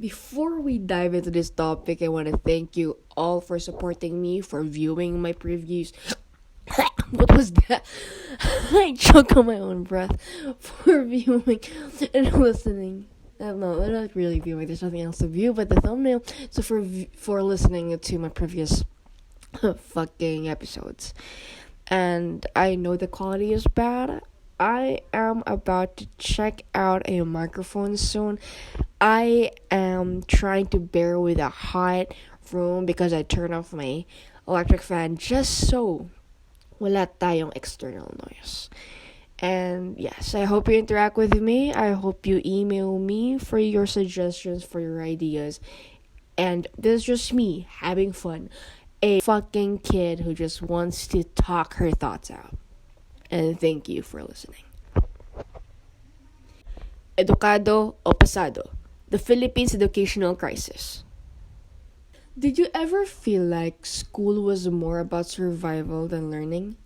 Before we dive into this topic, I want to thank you all for supporting me, for viewing my previews. What was that? I choke on my own breath. For viewing and listening. I don't know, I'm not really viewing, there's nothing else to view but the thumbnail. So for listening to my previous fucking episodes. And I know the quality is bad. I am about to check out a microphone soon. I am trying to bear with a hot room because I turned off my electric fan just so wala tayong external noise. And yes, I hope you interact with me. I hope you email me for your suggestions, for your ideas. And this is just me having fun. A fucking kid who just wants to talk her thoughts out. And thank you for listening. Edukado o Pasado, the Philippines educational crisis. Did you ever feel like school was more about survival than learning?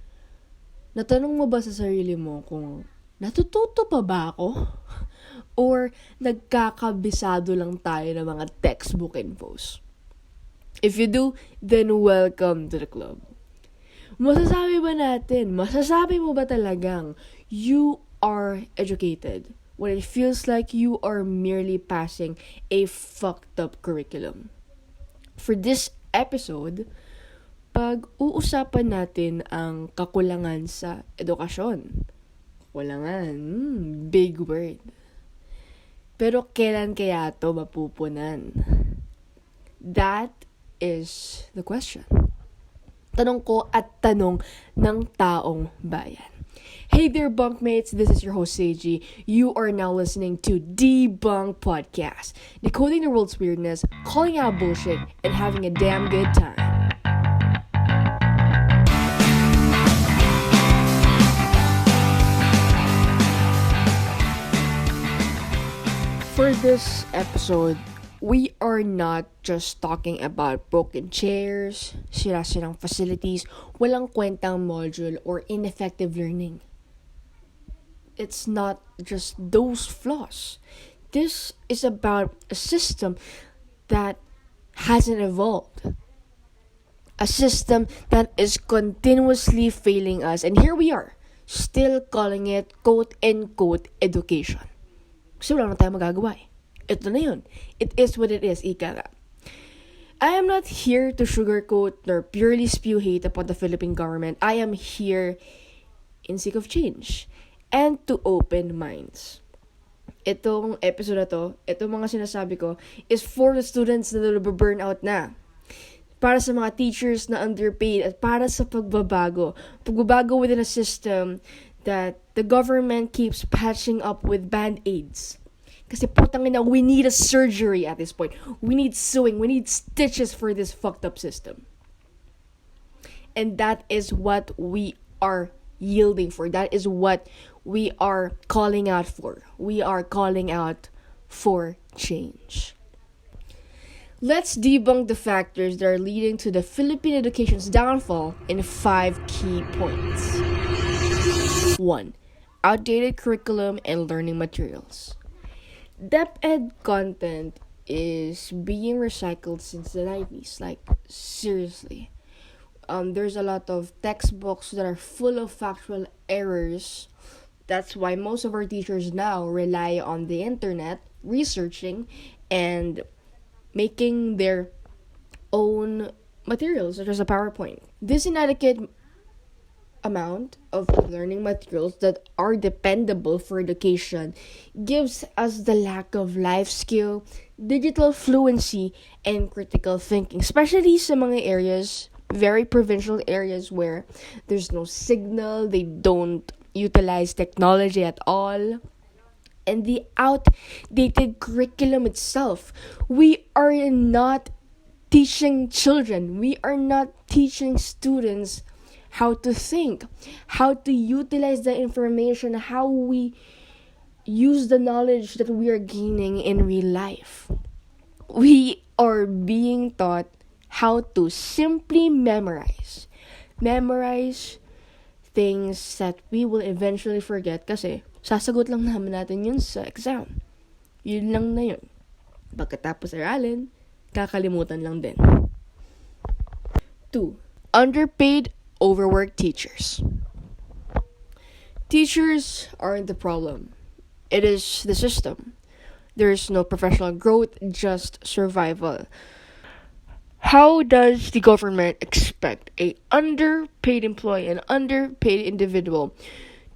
Natanong mo ba sa sarili mo kung natututo pa ba ako? Or nagkakabisado lang tayo ng mga textbook infos? If you do, then welcome to the club. Masasabi mo ba talagang you are educated when it feels like you are merely passing a fucked up curriculum? For this episode, pag-uusapan natin ang kakulangan sa edukasyon. Kakulangan, big word. Pero kailan kaya ito mapupunan? That is the question. Tanong ko at tanong ng taong bayan. Hey there, bunkmates. This is your host, Seiji. You are now listening to D-BUNK podcast. Decoding the world's weirdness, calling out bullshit, and having a damn good time. For this episode, we are not just talking about broken chairs, sira-sirang facilities, walang kwentang module, or ineffective learning. It's not just those flaws. This is about a system that hasn't evolved. A system that is continuously failing us. And here we are, still calling it quote-unquote education. Kasi wala na tayo magagawa eh. Ito na yun. It is what it is, ika nga. I am not here to sugarcoat nor purely spew hate upon the Philippine government. I am here in seek of change and to open minds. Itong episode na to, itong mga sinasabi ko, is for the students na burn out na. Para sa mga teachers na underpaid at para sa pagbabago. Pagbabago within a system that the government keeps patching up with band-aids. Kasi putang ina, we need a surgery at this point. We need sewing. We need stitches for this fucked up system. And that is what we are yielding for. That is what we are calling out for. We are calling out for change. Let's debunk the factors that are leading to the Philippine education's downfall in 5 key points. 1. Outdated curriculum and learning materials. DepEd content is being recycled since the 90s. Like, seriously. There's a lot of textbooks that are full of factual errors. That's why most of our teachers now rely on the internet, researching, and making their own materials, such as a PowerPoint. This inadequate amount of learning materials that are dependable for education gives us the lack of life skill, digital fluency, and critical thinking, especially sa mga areas, very provincial areas where there's no signal, they don't utilize technology at all, and the outdated curriculum itself. We are not teaching children, we are not teaching students how to think, how to utilize the information, how we use the knowledge that we are gaining in real life. We are being taught how to simply memorize. Memorize things that we will eventually forget kasi sasagot lang naman natin yun sa exam. Yun lang na yun. Pagkatapos aralin, kakalimutan lang din. 2. Underpaid, overworked teachers. Teachers aren't the problem. It is the system. There is no professional growth, just survival. How does the government expect a underpaid employee, an underpaid individual,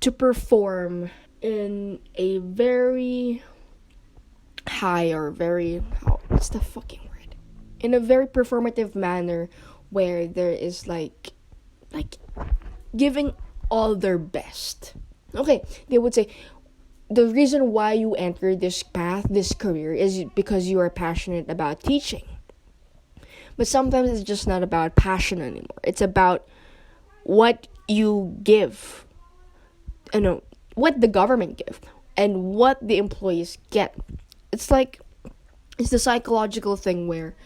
to perform in a very high or very, what's the fucking word? In a very performative manner where there is like giving all their best. Okay, they would say, the reason why you enter this path, this career, is because you are passionate about teaching. But sometimes it's just not about passion anymore. It's about what you give. What the government give and what the employees get. It's the psychological thing where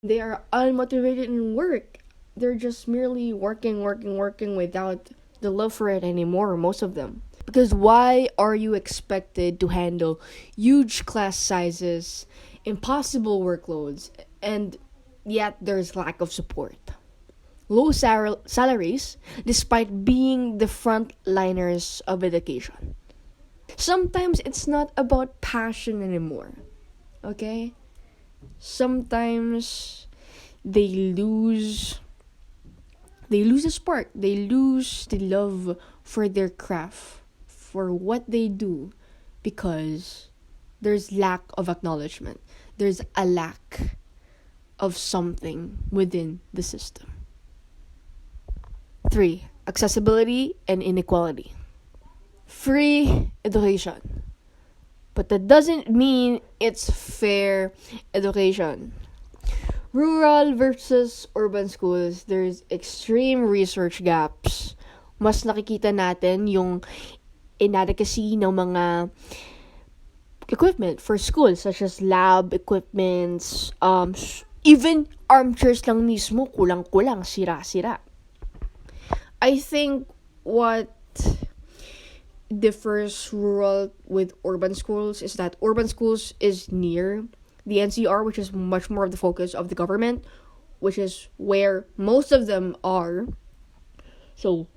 they are unmotivated in work. They're just merely working without the love for it anymore, most of them. Because why are you expected to handle huge class sizes, impossible workloads, and yet there's lack of support? Low salaries despite being the frontliners of education. Sometimes it's not about passion anymore. Okay? Sometimes they lose the spark. They lose the love for their craft, for what they do, because there's lack of acknowledgement. There's a lack of something within the system. 3. Accessibility and inequality. Free education. But that doesn't mean it's fair education. Rural versus urban schools, there's extreme research gaps. Mas nakikita natin yung inadequacy ng mga equipment for schools, such as lab equipments, even armchairs lang mismo, kulang-kulang, sira-sira. I think what differs rural with urban schools is that urban schools is near the NCR, which is much more of the focus of the government, which is where most of them are. So,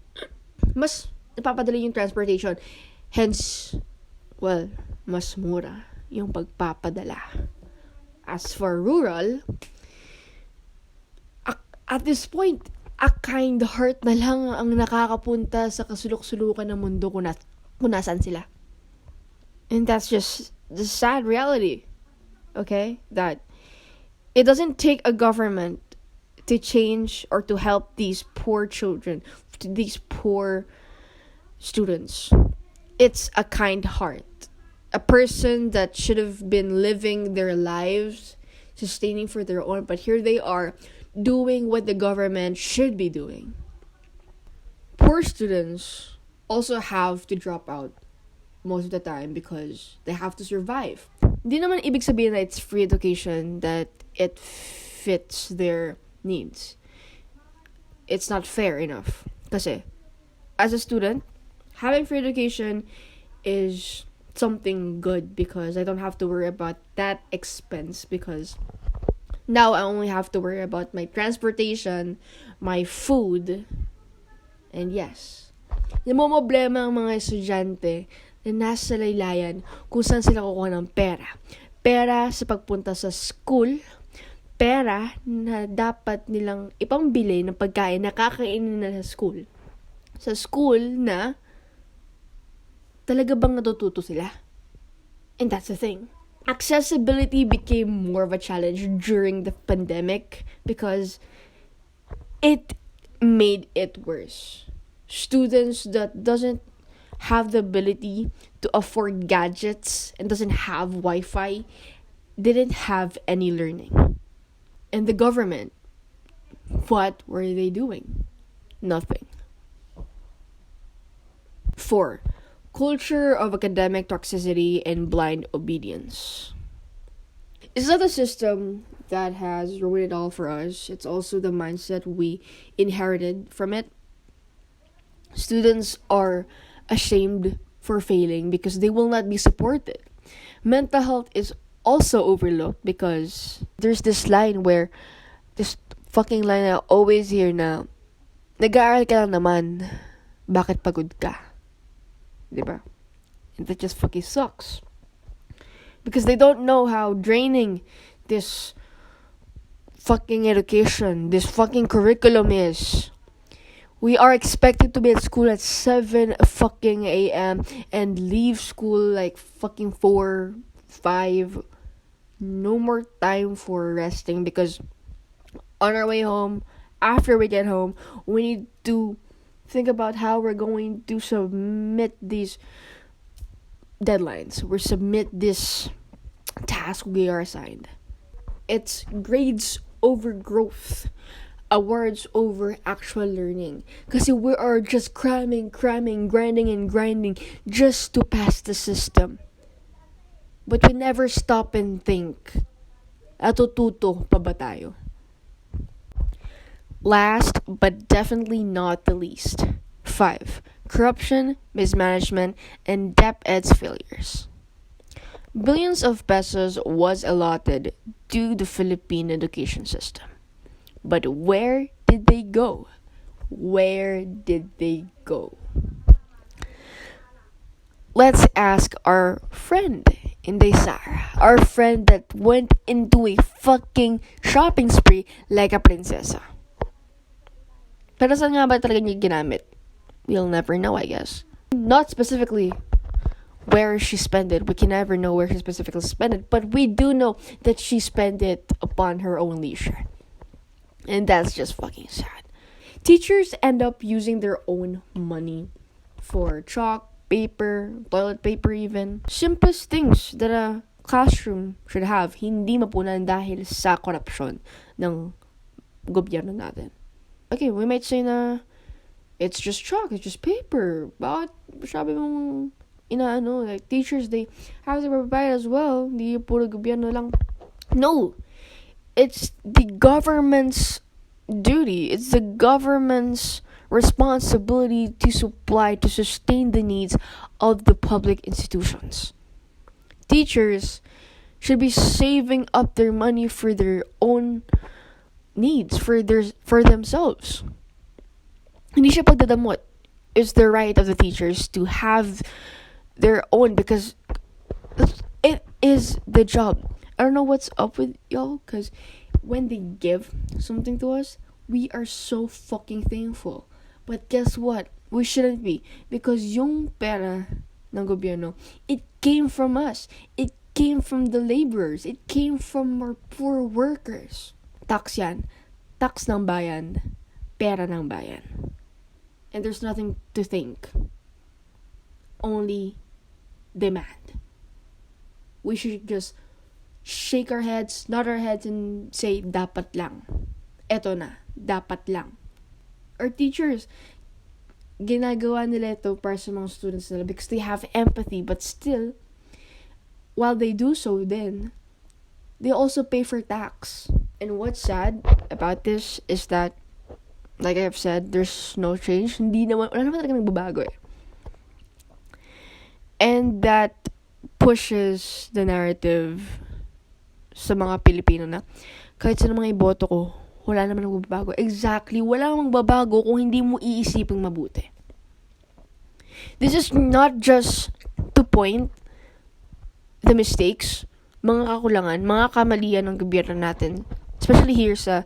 mas napapadali yung transportation. Hence, mas mura yung pagpapadala. As for rural, at this point, a kind heart na lang ang nakakapunta sa kasulok-sulukan ng mundo kung nasaan sila. And that's just the sad reality. Okay? That it doesn't take a government to change or to help these poor children, these poor students. It's a kind heart. A person that should have been living their lives, sustaining for their own, but here they are doing what the government should be doing. Poor students also have to drop out most of the time because they have to survive. Hindi naman ibig sabihin na it's free education that it fits their needs. It's not fair enough. Kasi, as a student, having free education is something good because I don't have to worry about that expense, because now I only have to worry about my transportation, my food, and yes, namomroblema ang mga estudyante na nasa laylayan kung saan sila kukuha ng pera. Pera sa pagpunta sa school, pera na dapat nilang ipambili ng pagkain na kakainin nila sa school. Sa school na talaga bang natututo sila? And that's the thing. Accessibility became more of a challenge during the pandemic because it made it worse. Students that doesn't have the ability to afford gadgets and doesn't have Wi-Fi didn't have any learning. And the government, what were they doing? Nothing. 4. Culture of academic toxicity and blind obedience. It's not a system that has ruined it all for us. It's also the mindset we inherited from it. Students are ashamed for failing because they will not be supported. Mental health is also overlooked because there's this line where, this fucking line I always hear na, nag-aaral ka lang naman, bakit pagod ka? Diba? And that just fucking sucks. Because they don't know how draining this fucking education, this fucking curriculum is. We are expected to be at school at 7 fucking a.m. and leave school like fucking 4, 5. No more time for resting because on our way home, after we get home, we need to think about how we're going to submit these deadlines. We submit this task we are assigned. It's grades over growth. Awards over actual learning. Kasi we are just cramming, grinding and grinding just to pass the system. But we never stop and think, atututo pa ba tayo? Last, but definitely not the least. 5. Corruption, mismanagement, and DepEd's failures. Billions of pesos was allotted to the Philippine education system. But where did they go? Where did they go? Let's ask our friend Inday Sara, our friend that went into a fucking shopping spree like a prinsesa. Pero saan nga ba talaga niya ginamit? We'll never know, I guess. Not specifically where she spent it. We can never know where she specifically spent it. But we do know that she spent it upon her own leisure. And that's just fucking sad. Teachers end up using their own money for chalk, paper, toilet paper even. Simplest things that a classroom should have, hindi mapunan dahil sa korupsyon ng gobyerno natin. Okay, we might say na it's just chalk, it's just paper. Bakit sabi mong inaano, like teachers, they have to provide as well. Hindi puro gobyerno lang. No, it's the government's duty. It's the government's responsibility to supply, to sustain the needs of the public institutions. Teachers should be saving up their money for their own needs, for themselves. Hindi siya pagdadamot. It's the right of the teachers to have their own because it is the job. I don't know what's up with y'all because when they give something to us, we are so fucking thankful. But guess what? We shouldn't be because yung pera ng gobyerno, it came from us. It came from the laborers. It came from our poor workers. Tax yan. Tax ng bayan. Pera ng bayan. And there's nothing to think. Only demand. We should just shake our heads, nod our heads, and say, dapat lang. Eto na, dapat lang. Our teachers, ginagawa nila ito para sa mga students nila because they have empathy, but still, while they do so then, they also pay for tax. And what's sad about this is that, like I've said, there's no change. Wala naman talaga nagbabago eh. And that pushes the narrative sa mga Pilipino na kahit sa mga iboto ko, wala naman magbabago. Exactly, wala namang magbabago kung hindi mo iisiping mabuti. This is not just to point the mistakes, mga kakulangan, mga kamalian ng gobyerno natin, especially here sa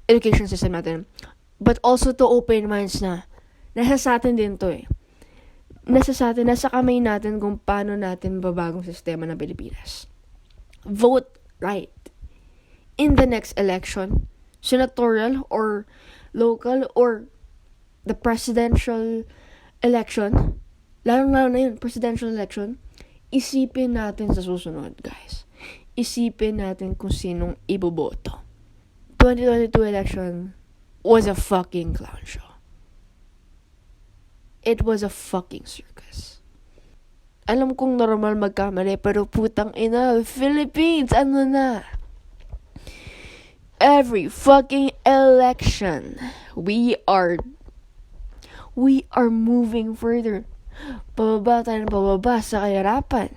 education system natin, but also to open minds na nasa sa atin din to eh. Nasa kamay natin kung paano natin babagong sistema ng Pilipinas. Vote right. In the next election, senatorial or local or the presidential election, lalong-lalo na yun, presidential election, isipin natin sa susunod, guys. Isipin natin kung sinong iboboto. 2022 election was a fucking clown show. It was a fucking circus. Alam kong normal magkamali, pero putang ina, Philippines, ano na? Every fucking election, we are moving further. Pababa tayo ng pababa sa kahirapan.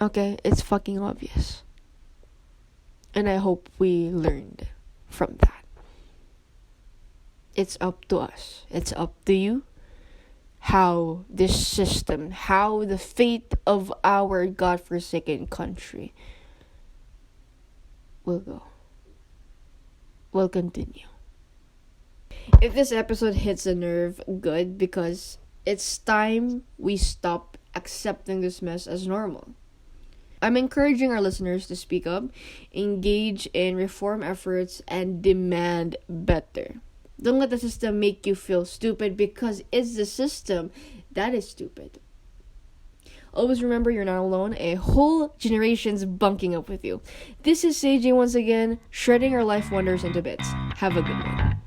Okay, it's fucking obvious. And I hope we learned from that. It's up to us. It's up to you. How this system, how the fate of our godforsaken country will go. Will continue. If this episode hits a nerve, good, because it's time we stop accepting this mess as normal. I'm encouraging our listeners to speak up, engage in reform efforts, and demand better. Don't let the system make you feel stupid, because it's the system that is stupid. Always remember, you're not alone. A whole generation's bunking up with you. This is CJ once again, shredding our life wonders into bits. Have a good one.